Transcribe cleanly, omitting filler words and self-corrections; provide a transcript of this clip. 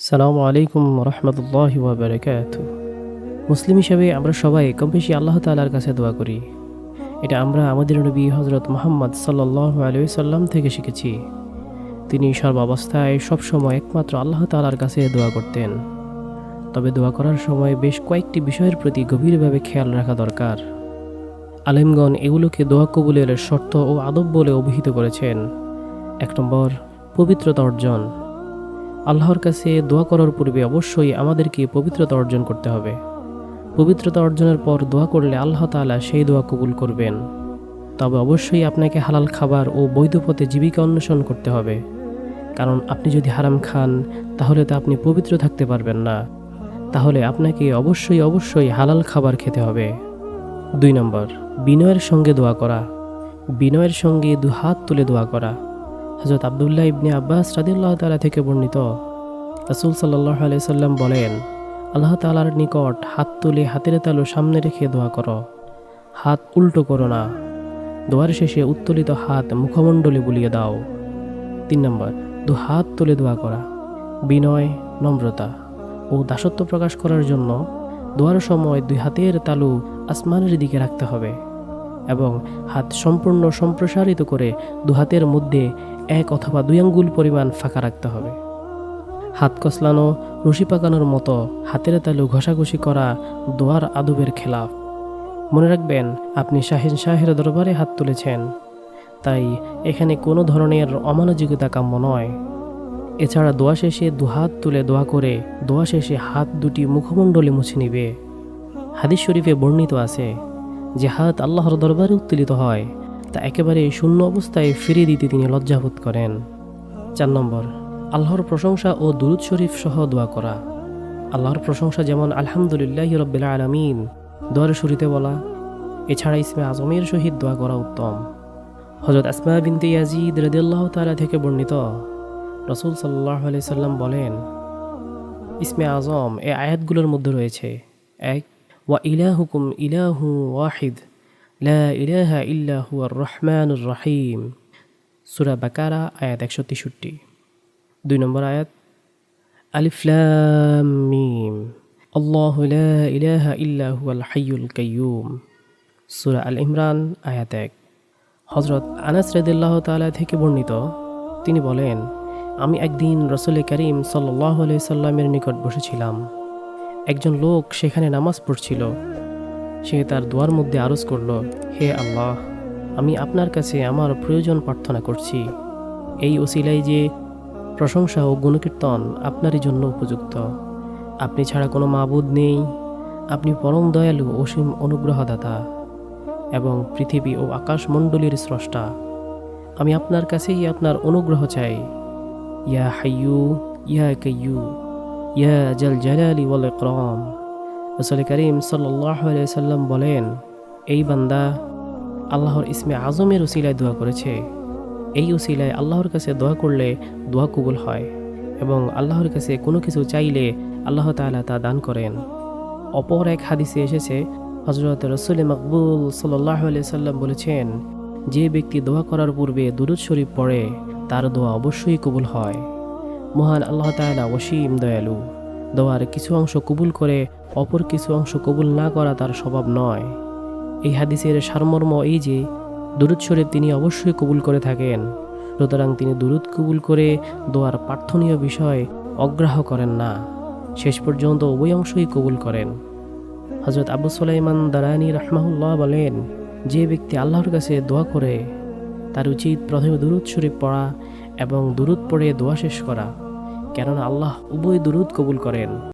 আসসালামু আলাইকুম রহমতুল্লাহি ওয়া বারাকাতুহু। মুসলিম হিসেবে আমরা সবাই কম বেশি আল্লাহ তাআলার কাছে দোয়া করি। এটা আমরা আমাদের নবী হযরত মুহাম্মদ সাল্লাল্লাহু আলাইহি সাল্লাম থেকে শিখেছি। তিনি সর্বাবস্থায় সবসময় একমাত্র আল্লাহ তাআলার কাছে দোয়া করতেন। তবে দোয়া করার সময় বেশ কয়েকটি বিষয়ের প্রতি গভীরভাবে খেয়াল রাখা দরকার। আলেমগণ এগুলোকে দোয়া কবুলের শর্ত ও আদব বলে অভিহিত করেছেন। ১ নম্বর, পবিত্রতা অর্জন। আল্লাহর কাছে দোয়া করার পূর্বে অবশ্যই আমাদেরকে পবিত্রতা অর্জন করতে হবে। পবিত্রতা অর্জনের পর দোয়া করলে আল্লাহ তাআলা সেই দোয়া কবুল করবেন। তবে অবশ্যই আপনাকে হালাল খাবার ও বৈধ পথে জীবিকা অন্বেষণ করতে হবে। কারণ আপনি যদি হারাম খান তাহলে তো আপনি পবিত্র থাকতে পারবেন না। তাহলে আপনাকে অবশ্যই হালাল খাবার খেতে হবে। ২ নম্বর, বিনয়ের সঙ্গে দোয়া করা। বিনয়ের সঙ্গে দুহাত তুলে দোয়া করা। হযরত আব্দুল্লাহ ইবনে আব্বাস রাদিয়াল্লাহু তাআলা থেকে বর্ণিত, রাসূল সাল্লাল্লাহু আলাইহি সাল্লাম বলেন, আল্লাহ তাআলার নিকট হাত তুলে হাতের তালু সামনে রেখে দোয়া করো, হাত উল্টো করো না। দোয়ার শেষে উত্তোলিত হাত মুখমণ্ডলে বুলিয়ে দাও। ৩ নম্বর, দুহাত তুলে দোয়া করা। বিনয়, নম্রতা ও দাসত্ব প্রকাশ করার জন্য দোয়ার সময় দুই হাতের তালু আসমানের দিকে রাখতে হবে এবং হাত সম্পূর্ণ সম্প্রসারিত করে দুহাতের মধ্যে ১ অথবা ২ আঙ্গুল পরিমাণ ফাঁকা রাখতে হবে। হাত কসলানো, রশি পাকানোর মতো হাতের তালু ঘষাঘষি করা দোয়ার আদবের খেলাফ। মনে রাখবেন, আপনি শাহের দরবারে হাত তুলেছেন, তাই এখানে কোনো ধরনের অমনোযোগিতা কাম্য নয়। এছাড়া দোয়া শেষে দুহাত তুলে দোয়া করে দোয়া শেষে হাত দুটি মুখমণ্ডলে মুছে নিবে। হাদিস শরীফে বর্ণিত আছে, যে হাত আল্লাহর দরবারে উত্তোলিত হয় তা একেবারে শূন্য অবস্থায় ফিরিয়ে দিতে তিনি লজ্জাবোধ করেন। ৪ নম্বর, আল্লাহর প্রশংসা ও দুরূদ শরীফ সহ দোয়া করা। আল্লাহর প্রশংসা যেমন আলহামদুলিল্লাহি রাব্বিল আলামিন দোয়ার শুরুতে বলা, এছাড়া ইসমে আজমের সহিত দোয়া করা উত্তম। হযরত আসমা বিনতে ইয়াজিদ রাদিয়াল্লাহু তাআলা থেকে বর্ণিত, রাসূল সাল্লাল্লাহু আলাইহি সাল্লাম বলেন, ইসমে আজম এই আয়াতগুলোর মধ্যে রয়েছে: ১, ওয়া ইলাহুকুম ইলাহু ওয়াহিদ লা ইলাহা ইল্লা হুয়ার রহমানুর রহিম, সূরা বাকারা আয়াত ১৬৩। ২ নম্বর আয়াত, আলিফ লাম মিম আল্লাহু লা ইলাহা ইল্লা হুয়াল হাইয়ুল কাইয়্যুম, সূরা আল ইমরান আয়াত ১। হযরত আনাস রাদিয়াল্লাহু তাআলা থেকে বর্ণিত, তিনি বলেন, আমি একদিন রাসূল করিম সাল্লাল্লাহু আলাইহি সাল্লামের নিকট বসেছিলাম। একজন লোক সেখানে নামাজ পড়ছিল। সে তার দোয়ার মধ্যে আরজ করল, হে আল্লাহ, আমি আপনার কাছে আমার প্রয়োজন প্রার্থনা করছি। এই ওসিলায় যে প্রশংসা ও গুণকীর্তন আপনারই জন্য উপযুক্ত। আপনি ছাড়া কোনো মাবুদ নেই। আপনি পরম দয়ালু, অসীম অনুগ্রহদাতা এবং পৃথিবী ও আকাশমণ্ডলীর স্রষ্টা। আমি আপনার কাছেই আপনার অনুগ্রহ চাই। ইয়া হাইয়ু ইয়া কাইয়্যুম ইয়া জাল জালালি ওয়াল ইকরাম। রাসূল করিম সাল্লাল্লাহু আলাইহি সাল্লাম বলেন, এই বান্দা আল্লাহর ইসমে আজমের উসিলায় দোয়া করেছে। এই উসিলায় আল্লাহর কাছে দোয়া করলে দোয়া কবুল হয় এবং আল্লাহর কাছে কোনো কিছু চাইলে আল্লাহ তাআলা তা দান করেন। অপর এক হাদিসে এসেছে, হযরত রাসূল মাকবুল সাল্লাল্লাহু আলাইহি সাল্লাম বলেছেন, যে ব্যক্তি দোয়া করার পূর্বে দুরূদ শরীফ পড়ে তার দোয়া অবশ্যই কবুল হয়। মহান আল্লাহ তাআলা অসীম দয়ালু। দোয়ার কিছু অংশ কবুল করে অপর কিছু অংশ কবুল না করা তার স্বভাব নয়। এই হাদিসের সারমর্ম এই যে, দুরূদ শরীফ তিনি অবশ্যই কবুল করে থাকেন, সুতরাং তিনি দুরূদ কবুল করে দোয়ার প্রার্থনীয় বিষয় অগ্রাহ্য করেন না, শেষ পর্যন্ত উভয় অংশই কবুল করেন। হযরত আবু সুলাইমান দারানী রাহমাহুল্লাহ বলেন, যে ব্যক্তি আল্লাহর কাছে দোয়া করে তার উচিত প্রথমে দুরূদ শরীফ পড়া এবং দুরূদ পড়ে দোয়া শেষ করা, কেননা আল্লাহ উভয় দুরূদ কবুল করেন।